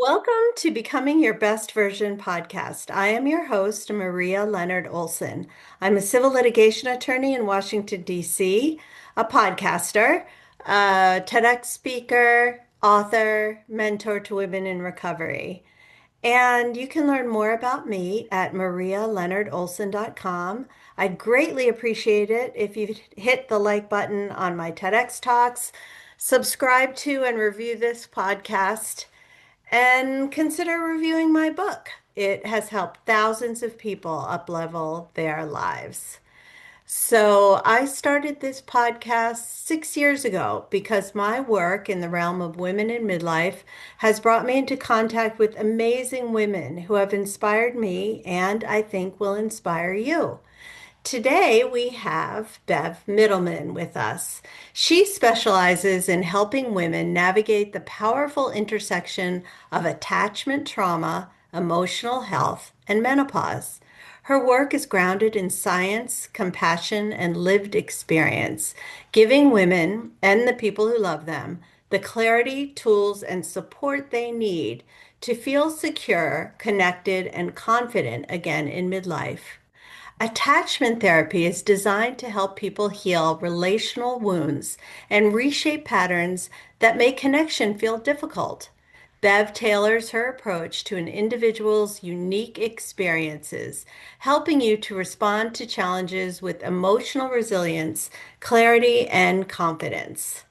Welcome to Becoming Your Best Version podcast. I am your host, Maria Leonard Olson. I'm a civil litigation attorney in Washington, D.C., a podcaster, a TEDx speaker, author, mentor to women in recovery. And you can learn more about me at marialeonardolson.com. I'd greatly appreciate it if you hit the like button on my TEDx talks, subscribe to and review this podcast, and consider reviewing my book. It has helped thousands of people uplevel their lives. So, I started this podcast 6 years ago because my work in the realm of women in midlife has brought me into contact with amazing women who have inspired me and I think will inspire you. Today we have Bev Mitelman with us. She specializes in helping women navigate the powerful intersection of attachment trauma, emotional health, and menopause. Her work is grounded in science, compassion, and lived experience, giving women and the people who love them the clarity, tools, and support they need to feel secure, connected, and confident again in midlife. Attachment therapy is designed to help people heal relational wounds and reshape patterns that make connection feel difficult. Bev tailors her approach to an individual's unique experiences, helping you to respond to challenges with emotional resilience, clarity, and confidence.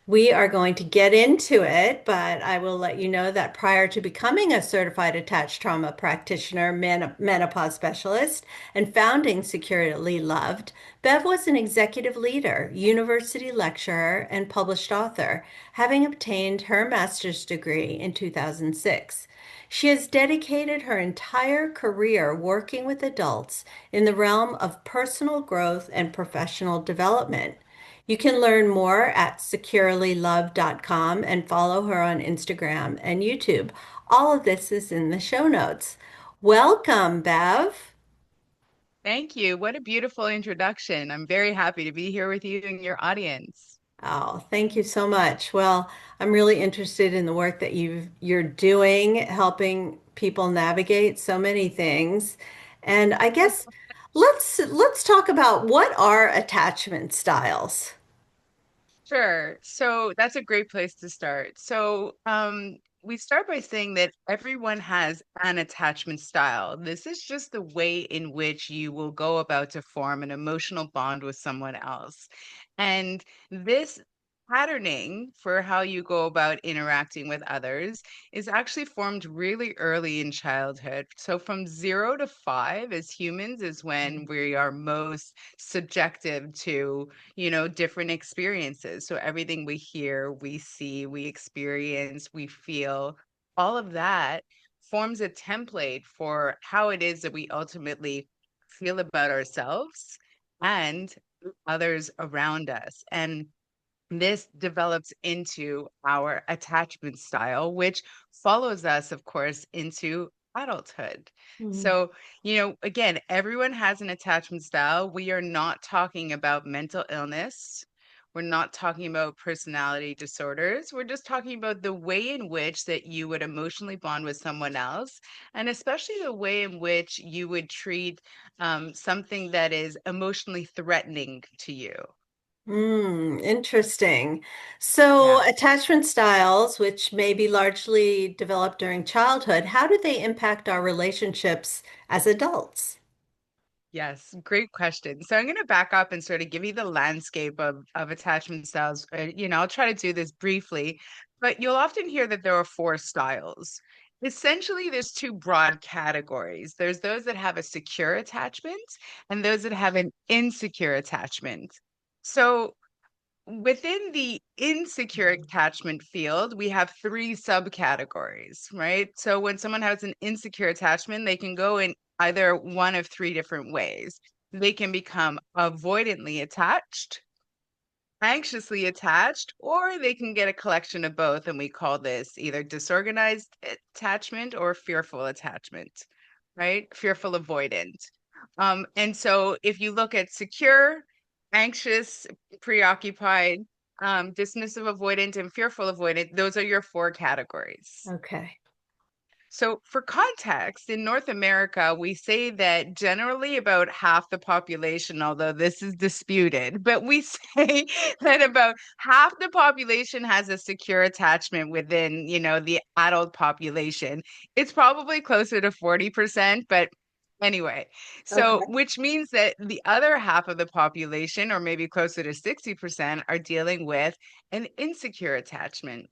We are going to get into it, but I will let you know that prior to becoming a certified attached trauma practitioner, menopause specialist, and founding Securely Loved, Bev was an executive leader, university lecturer, and published author, having obtained her master's degree in 2006. She has dedicated her entire career working with adults in the realm of personal growth and professional development. You can learn more at securelylove.com and follow her on Instagram and YouTube. All of this is in the show notes. Welcome, Bev. Thank you. What a beautiful introduction. I'm very happy to be here with you and your audience. Oh, thank you so much. Well, I'm really interested in the work that you're doing, helping people navigate so many things. And I guess let's talk about what are attachment styles. Sure. So that's a great place to start. We start by saying that everyone has an attachment style. This is just the way in which you will go about to form an emotional bond with someone else. And this patterning for how you go about interacting with others is actually formed really early in childhood. So from 0 to 5 as humans is when we are most subjective to different experiences. So everything we hear, we see, we experience, we feel, all of that forms a template for how it is that we ultimately feel about ourselves and others around us. And this develops into our attachment style, which follows us, of course, into adulthood. Mm. So, again, everyone has an attachment style. We are not talking about mental illness. We're not talking about personality disorders. We're just talking about the way in which that you would emotionally bond with someone else, and especially the way in which you would treat something that is emotionally threatening to you. Interesting. So, Yeah. attachment styles, which may be largely developed during childhood, how do they impact our relationships as adults? Yes, great question. So I'm going to back up and sort of give you the landscape of attachment styles. I'll try to do this briefly, but you'll often hear that there are four styles. Essentially, there's two broad categories. There's those that have a secure attachment and those that have an insecure attachment. So within the insecure attachment field, we have three subcategories, right? So when someone has an insecure attachment, they can go in either one of three different ways. They can become avoidantly attached, anxiously attached, or they can get a collection of both. And we call this either disorganized attachment or fearful attachment, right? Fearful avoidant. And so if you look at secure, anxious, preoccupied, dismissive avoidant, and fearful avoidant. Those are your four categories. Okay. So, for context, in North America, we say that generally about half the population, although this is disputed, but we say that about half the population has a secure attachment within, the adult population. It's probably closer to 40%, but anyway, so Okay. which means that the other half of the population, or maybe closer to 60%, are dealing with an insecure attachment.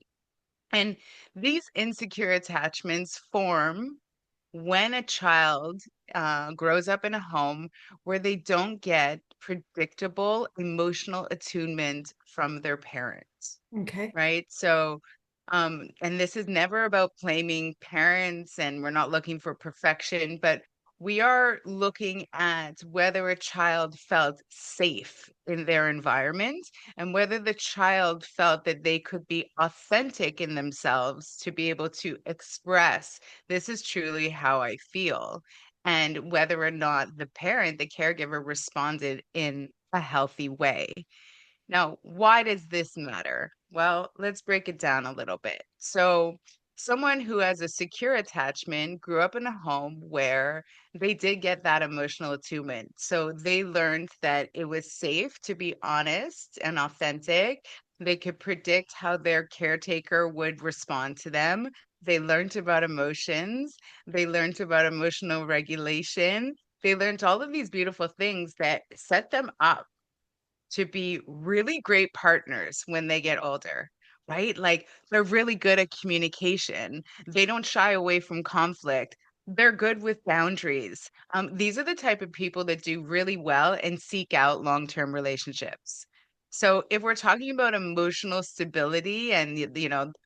And these insecure attachments form when a child grows up in a home where they don't get predictable emotional attunement from their parents, Okay. right? So, and this is never about blaming parents, and we're not looking for perfection, but we are looking at whether a child felt safe in their environment and whether the child felt that they could be authentic in themselves to be able to express, this is truly how I feel, and whether or not the parent, the caregiver, responded in a healthy way. Now, why does this matter? Well, let's break it down a little bit. So, someone who has a secure attachment grew up in a home where they did get that emotional attunement. So, they learned that it was safe to be honest and authentic. They could predict how their caretaker would respond to them. They learned about emotions. They learned about emotional regulation. They learned all of these beautiful things that set them up to be really great partners when they get older, right? Like they're really good at communication. They don't shy away from conflict. They're good with boundaries. These are the type of people that do really well and seek out long-term relationships. So if we're talking about emotional stability and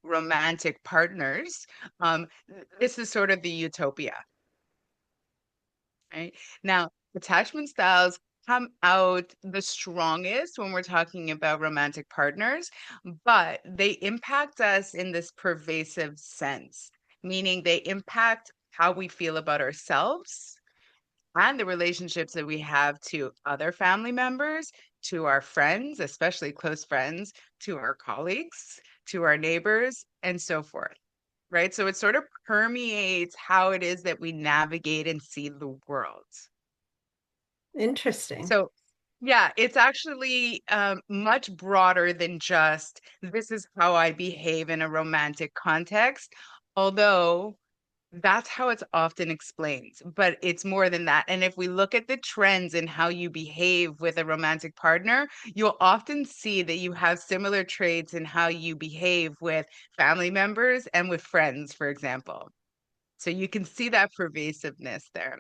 romantic partners, this is sort of the utopia, right? Now, attachment styles come out the strongest when we're talking about romantic partners, but they impact us in this pervasive sense, meaning they impact how we feel about ourselves and the relationships that we have to other family members, to our friends, especially close friends, to our colleagues, to our neighbors, and so forth. Right. So it sort of permeates how it is that we navigate and see the world. Interesting. So, yeah, it's actually much broader than just this is how I behave in a romantic context, although that's how it's often explained. But it's more than that. And if we look at the trends in how you behave with a romantic partner, you'll often see that you have similar traits in how you behave with family members and with friends, for example. So you can see that pervasiveness there.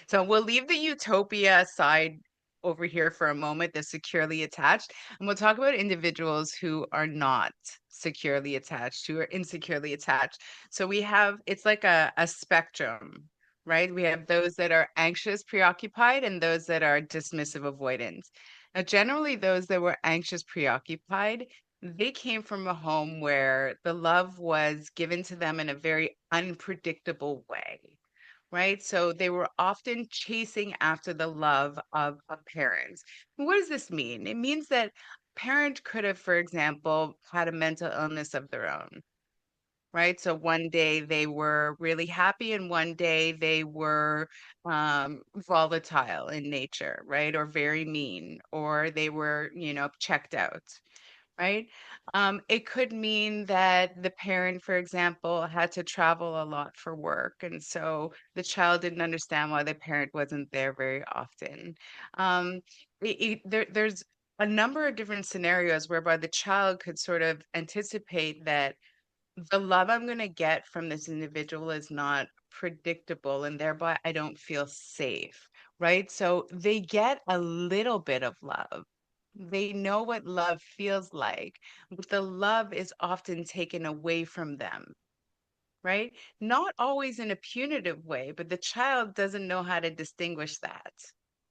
So we'll leave the utopia side over here for a moment, the securely attached, and we'll talk about individuals who are not securely attached, who are insecurely attached. So we have, it's like a spectrum, right? We have those that are anxious, preoccupied, and those that are dismissive, avoidant. Now, generally, those that were anxious, preoccupied, they came from a home where the love was given to them in a very unpredictable way, right? So they were often chasing after the love of a parent. What does this mean? It means that a parent could have, for example, had a mental illness of their own, right? So one day they were really happy, and one day they were volatile in nature, right? Or very mean, or they were, checked out, right? It could mean that the parent, for example, had to travel a lot for work. And so the child didn't understand why the parent wasn't there very often. Um, there's a number of different scenarios whereby the child could sort of anticipate that the love I'm going to get from this individual is not predictable, and thereby I don't feel safe, right? So they get a little bit of love. They know what love feels like, but the love is often taken away from them, right? Not always in a punitive way, but the child doesn't know how to distinguish that.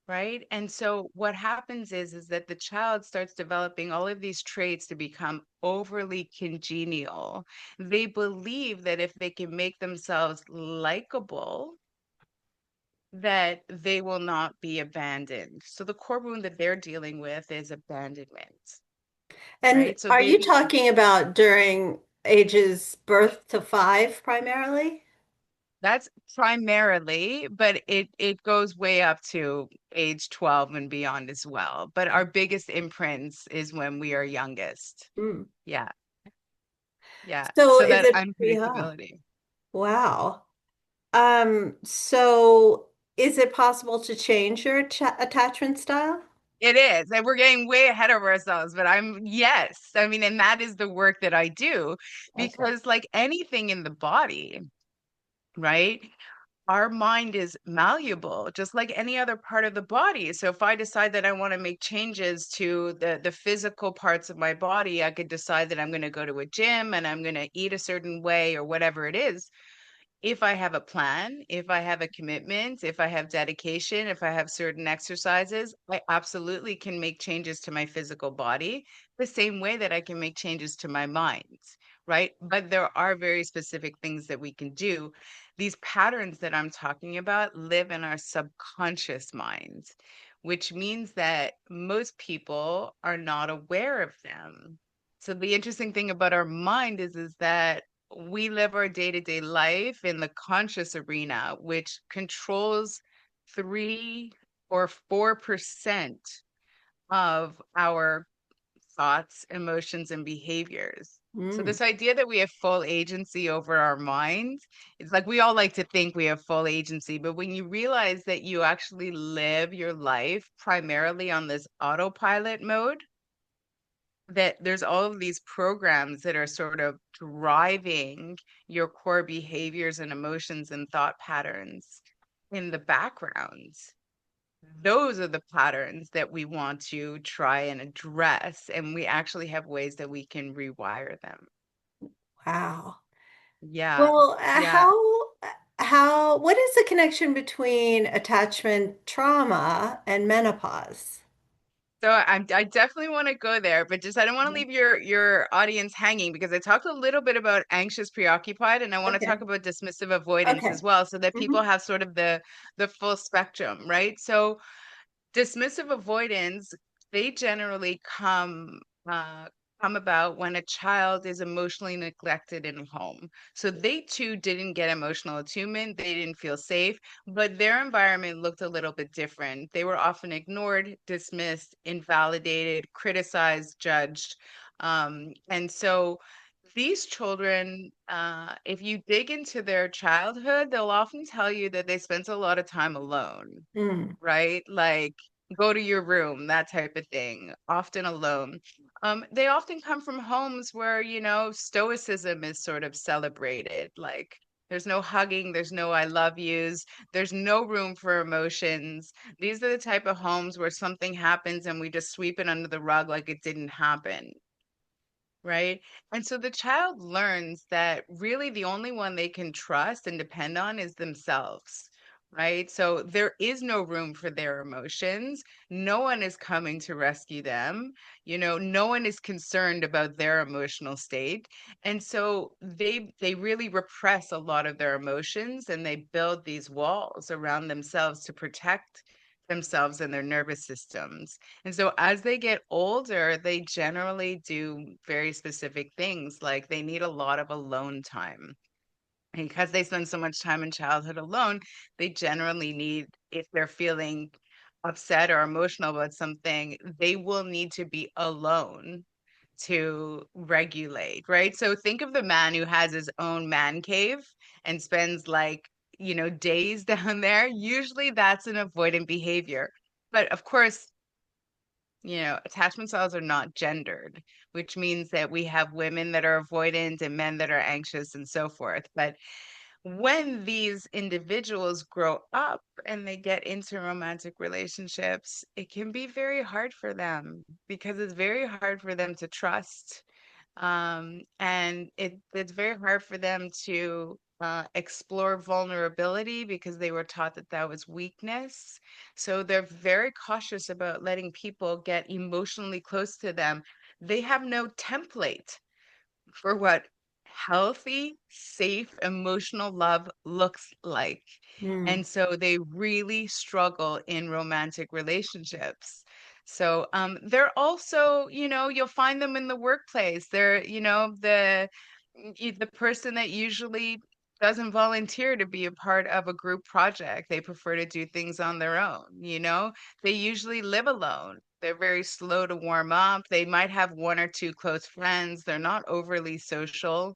Right. And so what happens is that the child starts developing all of these traits to become overly congenial. They believe that if they can make themselves likable, that they will not be abandoned. So the core wound that they're dealing with is abandonment. And right? So are you they talking about during ages birth to 5 primarily? That's primarily, but it goes way up to age 12 and beyond as well. But our biggest imprints is when we are youngest. Mm. Yeah, yeah. So So is that it, yeah, unpredictability. wow. So is it possible to change your attachment style? It is, and we're getting way ahead of ourselves, but yes. I mean, and that is the work that I do Okay. because like anything in the body, right? Our mind is malleable just like any other part of the body. So if I decide that I want to make changes to the physical parts of my body, I could decide that I'm going to go to a gym and I'm going to eat a certain way or whatever it is. If I have a plan, if I have a commitment, if I have dedication, if I have certain exercises, I absolutely can make changes to my physical body the same way that I can make changes to my mind, right? But there are very specific things that we can do. These patterns that I'm talking about live in our subconscious minds, which means that most people are not aware of them. So the interesting thing about our mind is that we live our day-to-day life in the conscious arena, which controls 3 or 4% of our thoughts, emotions, and behaviors. So Mm. this idea that we have full agency over our mind, it's like we all like to think we have full agency, but when you realize that you actually live your life primarily on this autopilot mode, that there's all of these programs that are sort of driving your core behaviors and emotions and thought patterns in the background. Those are the patterns that we want to try and address, and we actually have ways that we can rewire them. Wow. Yeah. Well, Yeah. what is the connection between attachment trauma and menopause? So I definitely want to go there, but just I don't want to Mhm. leave your audience hanging because I talked a little bit about anxious preoccupied and I want to talk Okay. about dismissive avoidance Okay. as well so that Hmm. people have sort of the full spectrum, right? So dismissive avoidance, they generally uh, come about when a child is emotionally neglected in a home. So they too didn't get emotional attunement, they didn't feel safe, but their environment looked a little bit different. They were often ignored, dismissed, invalidated, criticized, judged. And so these children, if you dig into their childhood, they'll often tell you that they spent a lot of time alone, Mm. right? Like go to your room, that type of thing, often alone. They often come from homes where, stoicism is sort of celebrated. Like there's no hugging, there's no I love yous, there's no room for emotions. These are the type of homes where something happens and we just sweep it under the rug like it didn't happen. Right. And so the child learns that really the only one they can trust and depend on is themselves. Right. So there is no room for their emotions. No one is coming to rescue them. No one is concerned about their emotional state. And so they really repress a lot of their emotions and they build these walls around themselves to protect themselves and their nervous systems. And so as they get older, they generally do very specific things, like they need a lot of alone time. And because they spend so much time in childhood alone, they generally need, if they're feeling upset or emotional about something, they will need to be alone to regulate, right? So think of the man who has his own man cave and spends like, days down there. Usually that's an avoidant behavior. But of course, attachment styles are not gendered, which means that we have women that are avoidant and men that are anxious and so forth. But when these individuals grow up and they get into romantic relationships, it can be very hard for them because it's very hard for them to trust and it's very hard for them to explore vulnerability because they were taught that that was weakness. So they're very cautious about letting people get emotionally close to them. They have no template for what healthy, safe, emotional love looks like. Mm. And so they really struggle in romantic relationships. So they're also, you'll find them in the workplace. They're, the person that usually doesn't volunteer to be a part of a group project. They prefer to do things on their own, They usually live alone. They're very slow to warm up. They might have one or two close friends. They're not overly social.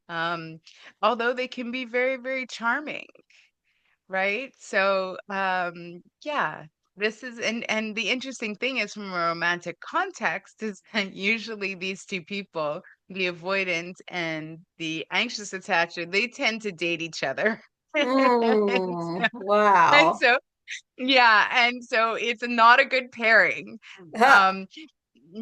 Um, although they can be very, very charming, right? So, yeah, this is and the interesting thing is from a romantic context is that usually these two people, the avoidant and the anxious attacher, they tend to date each other. Mm, And wow. so yeah, and so it's not a good pairing. Huh. Um,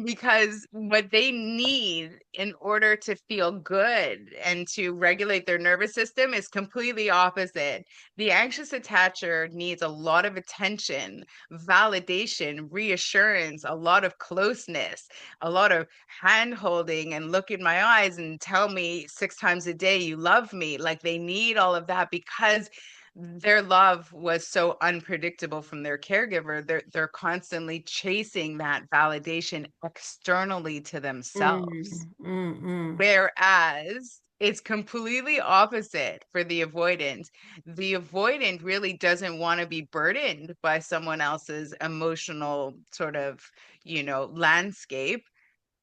because what they need in order to feel good and to regulate their nervous system is completely opposite. The anxious attacher needs a lot of attention, validation, reassurance, a lot of closeness, a lot of hand holding and look in my eyes and tell me 6 times a day you love me. Like they need all of that because their love was so unpredictable from their caregiver. They're constantly chasing that validation externally to themselves. Mm, mm, mm. Whereas it's completely opposite for the avoidant. The avoidant really doesn't want to be burdened by someone else's emotional sort of, landscape.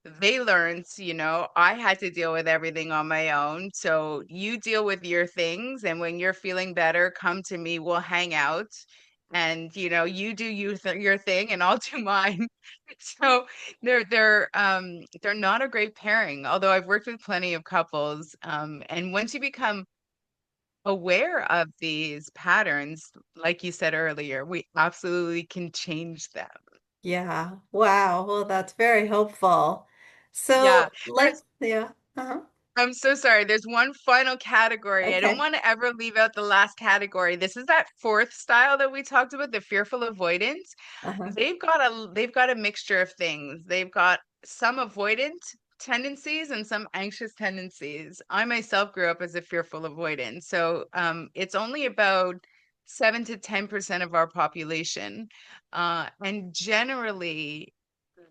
They learned, I had to deal with everything on my own. So you deal with your things. And when you're feeling better, come to me, we'll hang out. And you do your thing and I'll do mine. So they're not a great pairing, although I've worked with plenty of couples. And once you become aware of these patterns, like you said earlier, we absolutely can change them. Yeah. Wow. Well, that's very helpful. Yeah. So There's yeah. Uh-huh. I'm so sorry. There's one final category. I don't Okay. want to ever leave out the last category. This is that fourth style that we talked about, the fearful avoidance. Uh-huh. They've got a mixture of things. They've got some avoidant tendencies and some anxious tendencies. I myself grew up as a fearful avoidant. So it's only about 7 to 10% of our population. And generally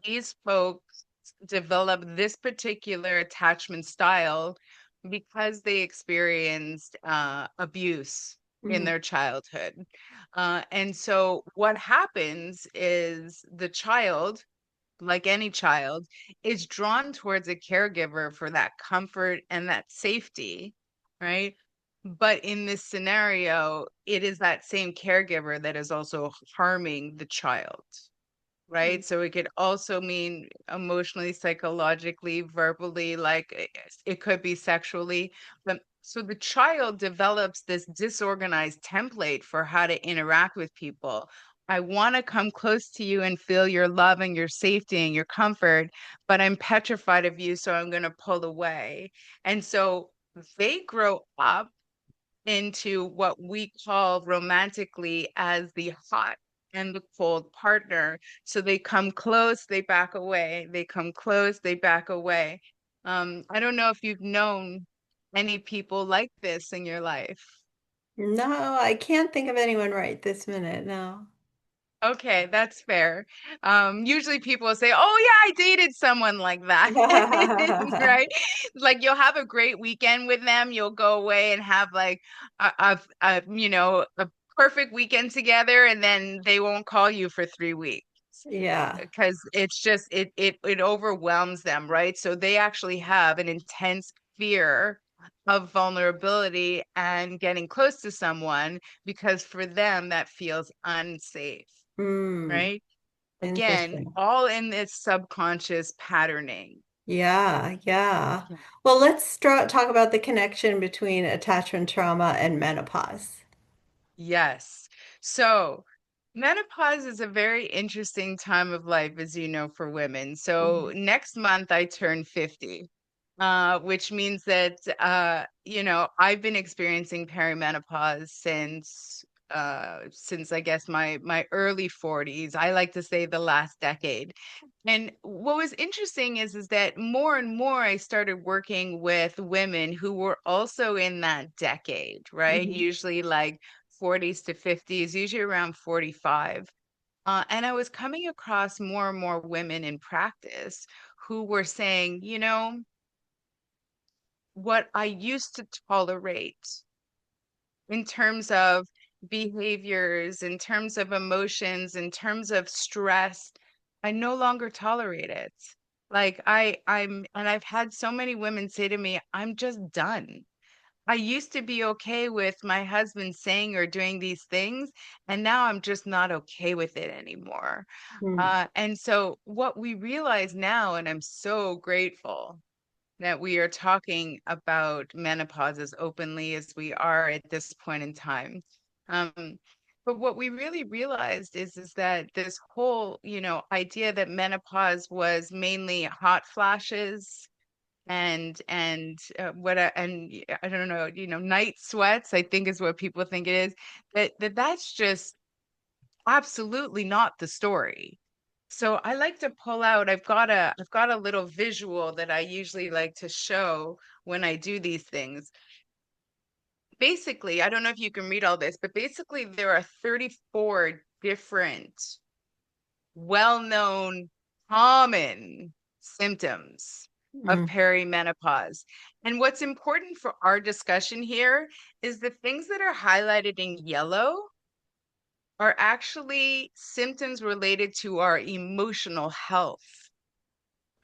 these folks develop this particular attachment style because they experienced abuse in Mm, their childhood. And so what happens is the child, like any child, is drawn towards a caregiver for that comfort and that safety, right? But in this scenario, it is that same caregiver that is also harming the child, mm, right? So it could also mean emotionally, psychologically, verbally, like it could be sexually. But so the child develops this disorganized template for how to interact with people. I want to come close to you and feel your love and your safety and your comfort, but I'm petrified of you, so I'm going to pull away. And so they grow up into what we call romantically as the hot and the cold partner. So they come close, they back away. They come close, they back away. I don't know if you've known any people like this in your life. no, I can't think of anyone right this minute. No. Okay, that's fair. Usually people will say, "Oh yeah, I dated someone like that." Right? Like you'll have a great weekend with them. You'll go away and have like a perfect weekend together, and then they won't call you for 3 weeks Yeah. because it's just it overwhelms them, right? So they actually have an intense fear of vulnerability and getting close to someone because for them that feels unsafe, Hmm. right? Again, Interesting. all in this subconscious patterning. Yeah, yeah. Yeah. Well, let's talk about the connection between attachment trauma and menopause. Yes. So, menopause is a very interesting time of life, as you know, for women. So, Mhm. next month I turn 50, which means that, I've been experiencing perimenopause since I guess my early 40s. I like to say the last decade. And what was interesting is that more and more I started working with women who were also in that decade, right? Mhm. Usually like 40s to 50s, usually around 45. And I was coming across more and more women in practice who were saying, what I used to tolerate in terms of behaviors, in terms of emotions, in terms of stress, I no longer tolerate it. Like and I've had so many women say to me, I'm just done. I used to be okay with my husband saying or doing these things, and now I'm just not okay with it anymore. Mm. And so, what we realize now, and I'm so grateful that we are talking about menopause as openly as we are at this point in time. Um, but what we really realized is that this whole, idea that menopause was mainly hot flashes and I don't know, night sweats, I think is what people think it is. That's just absolutely not the story. So I like to pull out, I've got a little visual that I usually like to show when I do these things. Basically, I don't know if you can read all this, but basically there are 34 different well-known common symptoms of Mm. perimenopause. And what's important for our discussion here is the things that are highlighted in yellow are actually symptoms related to our emotional health.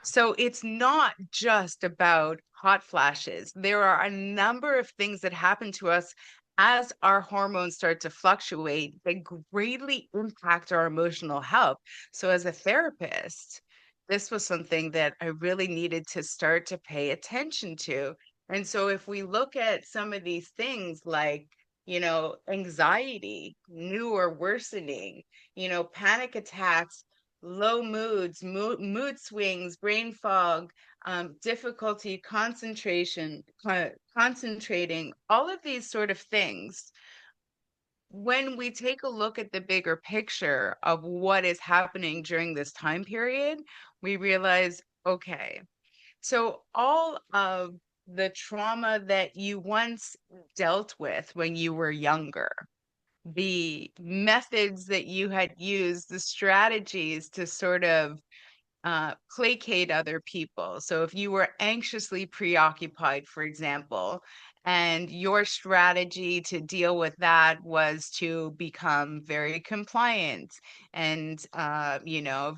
So it's not just about hot flashes. There are a number of things that happen to us as our hormones start to fluctuate that greatly impact our emotional health. So, as a therapist, this was something that I really needed to start to pay attention to. And so, if we look at some of these things like, anxiety, new or worsening, panic attacks, low moods, mood swings, brain fog, difficulty concentrating, all of these sort of things. When we take a look at the bigger picture of what is happening during this time period, we realize, okay, so all of the trauma that you once dealt with when you were younger, the methods that you had used, the strategies to sort of placate other people. So if you were anxiously preoccupied, for example, and your strategy to deal with that was to become very compliant and,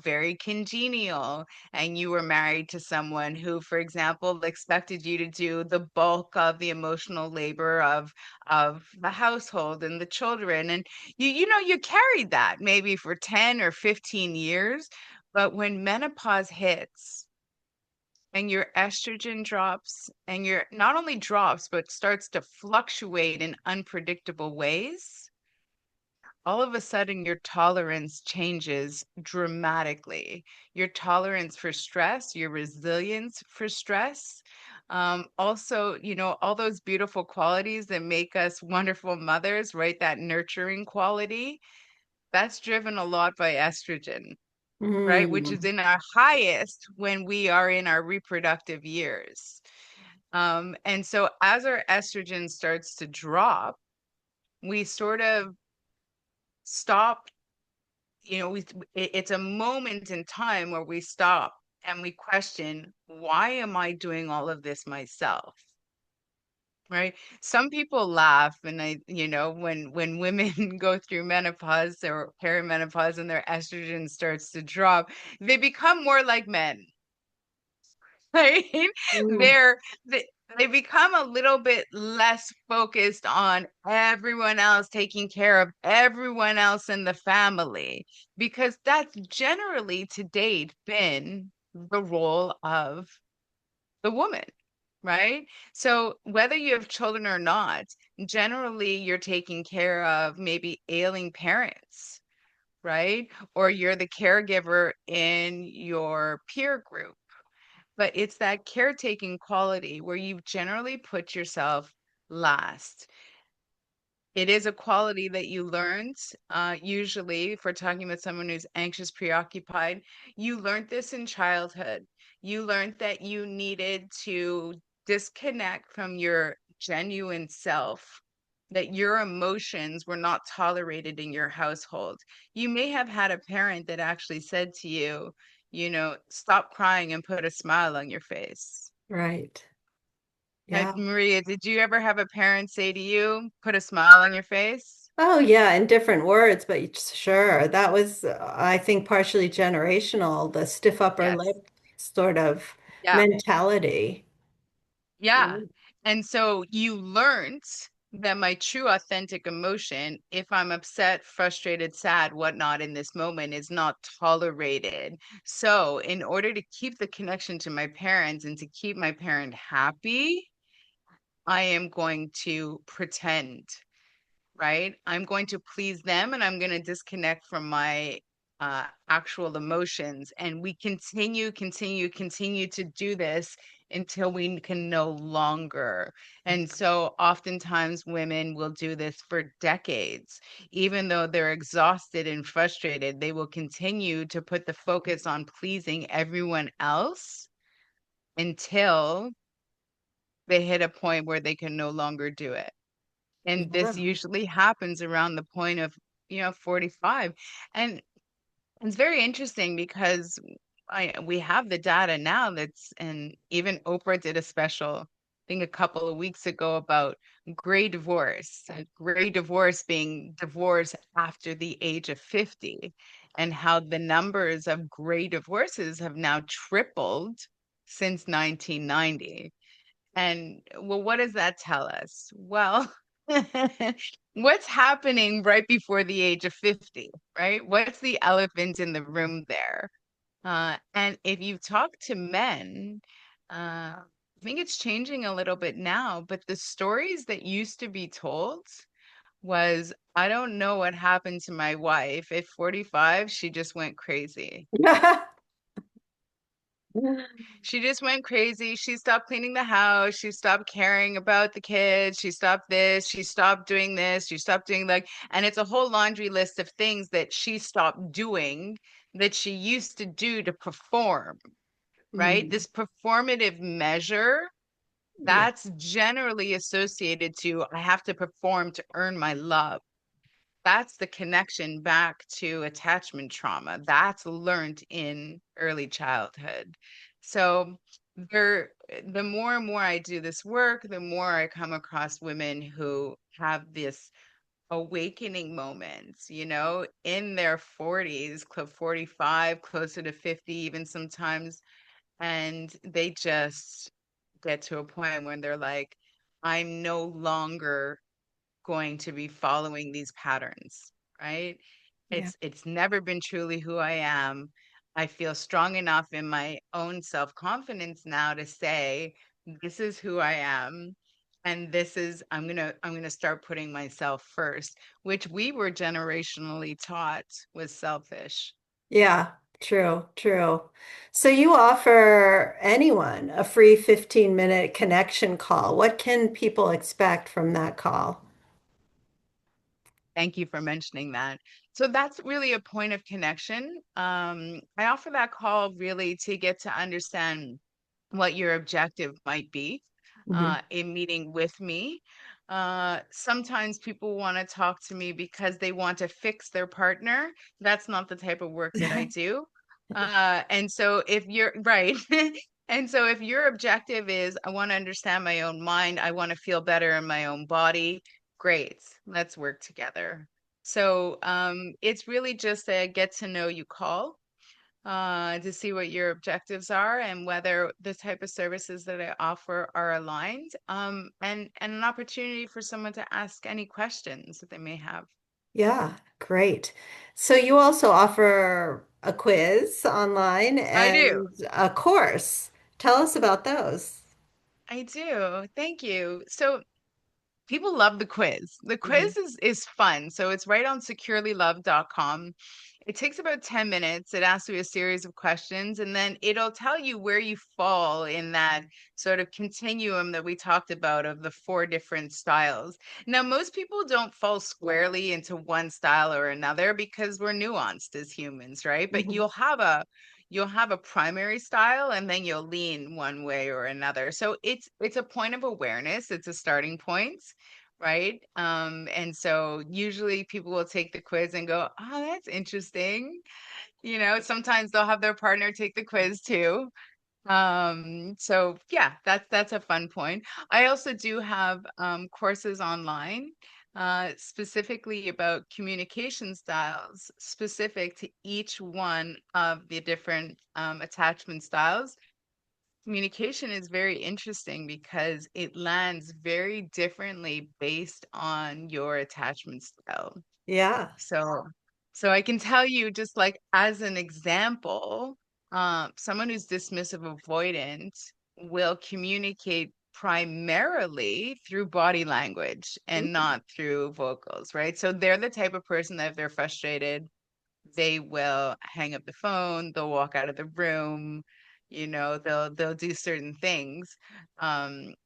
very congenial, and you were married to someone who, for example, expected you to do the bulk of the emotional labor of the household and the children, and you carried that maybe for 10 or 15 years, but when menopause hits and your estrogen drops and your not only drops, but starts to fluctuate in unpredictable ways, all of a sudden your tolerance changes dramatically. Your tolerance for stress, your resilience for stress. Also, all those beautiful qualities that make us wonderful mothers, right? That nurturing quality, that's driven a lot by estrogen, right? Which is Mm. in our highest when we are in our reproductive years. And so as our estrogen starts to drop, we sort of stop, it's a moment in time where we stop and we question, why am I doing all of this myself? Right. Some people laugh and when women go through menopause or perimenopause and their estrogen starts to drop, they become more like men. Right? Mm. They're they become a little bit less focused on everyone else taking care of everyone else in the family, because that's generally to date been the role of the woman, right? So whether you have children or not, generally you're taking care of maybe ailing parents, right? Or you're the caregiver in your peer group, but it's that caretaking quality where you generally put yourself last. It is a quality that you learned, usually, if we're talking about someone who's anxious, preoccupied, you learned this in childhood. You learned that you needed to disconnect from your genuine self. that your emotions were not tolerated in your household. You may have had a parent that actually said to you, stop crying and put a smile on your face. Right. Yeah. Maria, did you ever have a parent say to you, put a smile on your face? Oh, yeah, in different words, but sure. That was, I think, partially generational, the stiff upper Yes. lip sort of Yeah. mentality. Yeah. Mm. And so you learned that my true authentic emotion, if I'm upset, frustrated, sad, whatnot in this moment, is not tolerated. So, in order to keep the connection to my parents and to keep my parent happy, I am going to pretend, right? I'm going to please them and I'm going to disconnect from my actual emotions. And we continue to do this until we can no longer. And so oftentimes women will do this for decades. Even though they're exhausted and frustrated, they will continue to put the focus on pleasing everyone else until they hit a point where they can no longer do it. And this Yeah. usually happens around the point of 45. And it's very interesting because we have the data now and even Oprah did a special, I think a couple of weeks ago, about gray divorce, gray divorce being divorce after the age of 50, and how the numbers of gray divorces have now tripled since 1990. And well, what does that tell us? Well, what's happening right before the age of 50, right? What's the elephant in the room there? And if you talk to men, I think it's changing a little bit now, but the stories that used to be told was, I don't know what happened to my wife. At 45, she just went crazy. She just went crazy. She stopped cleaning the house. She stopped caring about the kids. She stopped this. She stopped doing this. She stopped doing like, and it's a whole laundry list of things that she stopped doing that she used to do to perform, right? Mm. This performative measure, Yeah. that's generally associated to I have to perform to earn my love. That's the connection back to attachment trauma. That's learned in early childhood. So the more and more I do this work, the more I come across women who have this awakening moments, in their 40s, 45, closer to 50, even sometimes. And they just get to a point when they're like, I'm no longer going to be following these patterns, right? Yeah. It's never been truly who I am. I feel strong enough in my own self-confidence now to say this is who I am, and this is I'm going to start putting myself first, which we were generationally taught was selfish. Yeah. True. True. So you offer anyone a free 15-minute connection call. What can people expect from that call? Thank you for mentioning that. So that's really a point of connection. I offer that call really to get to understand what your objective might be Mhm. in meeting with me. Sometimes people want to talk to me because they want to fix their partner. That's not the type of work that I do. And so if you're right, and so if your objective is, I want to understand my own mind, I want to feel better in my own body, great, let's work together. So it's really just a get to know you call to see what your objectives are and whether the type of services that I offer are aligned, and an opportunity for someone to ask any questions that they may have. Yeah, great. So you also offer a quiz online I do. and a course. Tell us about those. I do. Thank you. So people love the quiz. The Mhm. quiz is fun. So it's right on securelylove.com. It takes about 10 minutes. It asks you a series of questions, and then it'll tell you where you fall in that sort of continuum that we talked about of the four different styles. Now, most people don't fall squarely into one style or another because we're nuanced as humans, right? But Mhm. you'll have a primary style and then you'll lean one way or another. So it's a point of awareness, it's a starting point, right? And so usually people will take the quiz and go, "Oh, that's interesting." Sometimes they'll have their partner take the quiz too. So yeah, that's a fun point. I also do have courses online specifically about communication styles, specific to each one of the different attachment styles. Communication is very interesting because it lands very differently based on your attachment style. Yeah. So, so I can tell you just like as an example, someone who's dismissive avoidant will communicate primarily through body language and not through vocals, right? So they're the type of person that if they're frustrated, they will hang up the phone, they'll walk out of the room, they'll do certain things.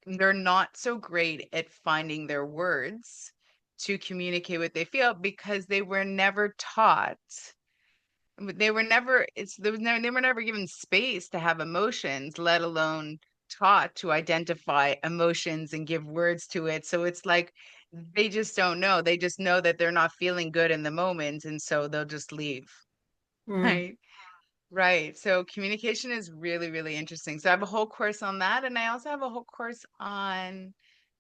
They're not so great at finding their words to communicate what they feel because they were never taught. They were never it's there was never they were never given space to have emotions, let alone taught to identify emotions and give words to it. So it's like they just don't know. They just know that they're not feeling good in the moment, and so they'll just leave. Mm. Right. Right. So communication is really, really interesting. So I have a whole course on that. And I also have a whole course on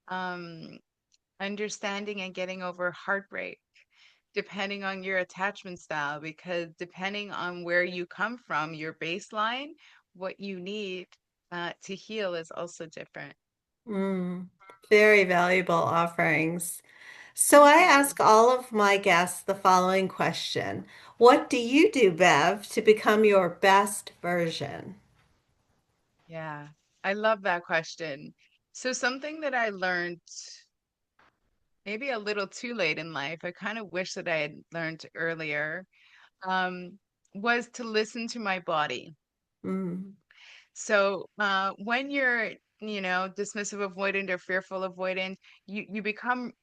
um, understanding and getting over heartbreak, depending on your attachment style, because depending on where you come from, your baseline, what you need to heal is also different. Mm. Very valuable offerings. So Thank I you. ask all of my guests the following question. What do you do, Bev, to become your best version? Yeah. I love that question. So something that I learned maybe a little too late in life, I kind of wish that I had learned earlier, um, was to listen to my body. Mm. So when you're, dismissive avoidant or fearful avoidant, you become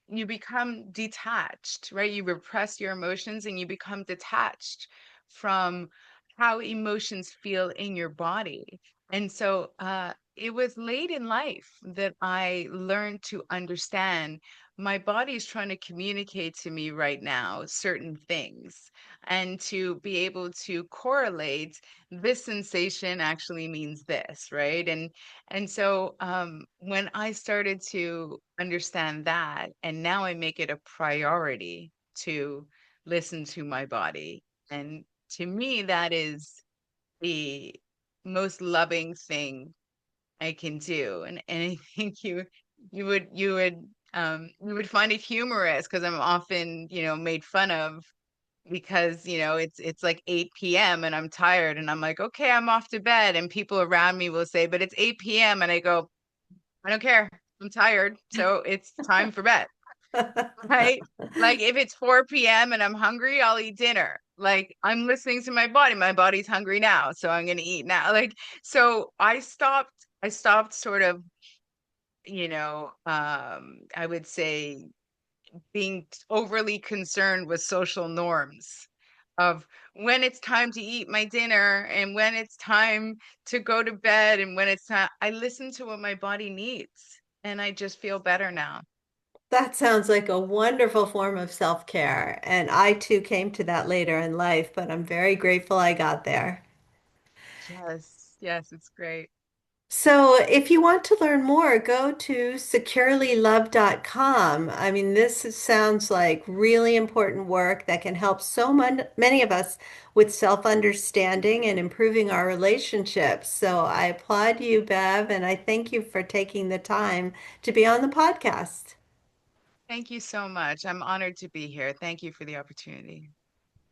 detached, right? You repress your emotions and you become detached from how emotions feel in your body. And so it was late in life that I learned to understand my body is trying to communicate to me right now certain things, and to be able to correlate this sensation actually means this, right? And so when I started to understand that, and now I make it a priority to listen to my body. And to me, that is the most loving thing I can do. And I think you would find it humorous because I'm often, made fun of because it's like 8 p.m. and I'm tired and I'm like, okay, I'm off to bed, and people around me will say, but it's 8 p.m. and I go, I don't care, I'm tired, so it's time for bed. Right? Like if it's 4 p.m. and I'm hungry, I'll eat dinner. Like I'm listening to my body's hungry now, so I'm gonna eat now. Like, so I stopped sort of, I would say being overly concerned with social norms of when it's time to eat my dinner and when it's time to go to bed and when it's time. I listen to what my body needs and I just feel better now. That sounds like a wonderful form of self-care. And I too came to that later in life, but I'm very grateful I got there. Yes, yes, it's great. So, if you want to learn more, go to securelylove.com. I mean, sounds like really important work that can help many of us with self-understanding and improving our relationships. So, I applaud you, Bev, and I thank you for taking the time to be on the podcast. Thank you so much. I'm honored to be here. Thank you for the opportunity.